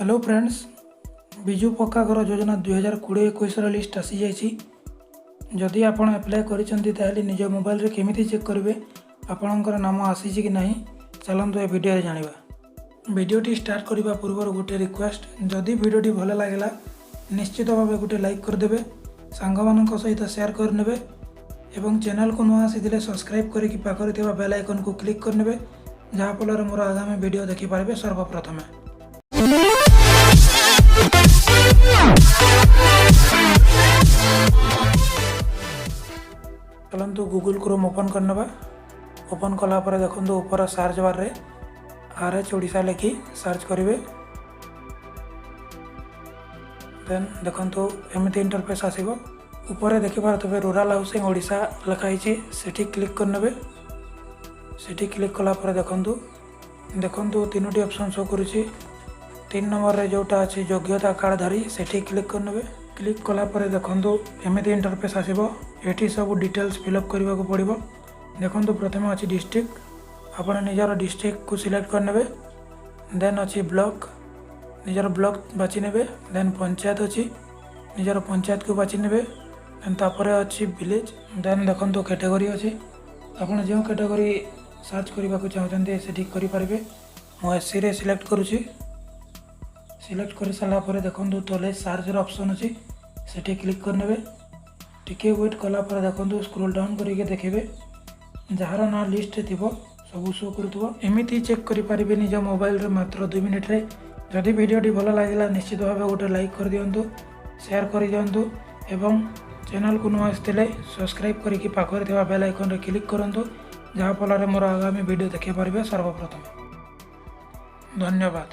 Hello friends, Biju पक्का घर योजना 2020-21 लिस्ट आसी जाइए। जदि आप अप्लाई कर निज मोबाइल रे केमिति चेक करेंगे आपणकर नाम आसी कि नहीं, चलते ए वीडियो जाना। वीडियोटी स्टार्ट करने पूर्व गोटे रिक्वेस्ट, जदि वीडियोटी भल लगे निश्चित भाव गोटे लाइक करदे, सांग मान सहित शेयर करने एवं चैनल को नुआ आसी सब्सक्राइब करके पाखरे बेल आइकन को क्लिक करने, जहाँफल मोर आगामी वीडियो देखिपारे सर्वप्रथम। चलतु गूगल क्रोम ओपन करने। ओपन कलापर देखो ऊपर सर्च बार रे RH ओडिशा लिखि सर्च करेंगे। देन देखो एमती इंटरफेस आसो। ऊपर देखिपे रूराल हाउसिंग ओडिशा लिखाई, सेठी क्लिक करने। सेठी क्लिक कलापर देखो तीनोटी ऑप्शन शो करुच्ची। 3 नंबर रे जोटा अच्छी योग्यता कार्डधारी, सेठी क्लिक करने। क्लिक कलापर देखो एमती इंटरफेस आसो। ये सब डिटेल्स फिलअप करने को पड़ो। देखो प्रथम अच्छी डिस्ट्रिक्ट, आपड़ निजर डिस्ट्रिक्ट को सिलेक्ट करने। देन अच्छी ब्लॉक, निजर ब्लॉक बाछि ने। देन पंचायत अच्छी, निजर पंचायत को बाछि ने। देन तापर अच्छी विलेज। देन देखो कैटेगरी अच्छी, आपड़ जो कैटेगरी सर्च करने को चाहते से करेंगे। मु SC रे सिलेक्ट करुच्ची। सिलेक्ट कर सारापर देखो तले सर्च ऑप्शन अच्छी, सेठी क्लिक करने। टिके वेट कलापर देखो स्क्रोल डाउन करके देखिए, जार ना लिस्ट थी सब शो करमती चेक करेंगे निज मोबाइल रे मात्र 2 मिनिट रे। जदि वीडियोटी भल लगे निश्चित भाव गोटे लाइक कर दिंतु, शेयर कर दिंतु एवं चैनल को नुआ आसते सब्सक्राइब करके पाखरे बेल आइकन रे क्लिक करंतु, जहाँफल मोर आगामी वीडियो देखिपारे सर्वप्रथम। धन्यवाद।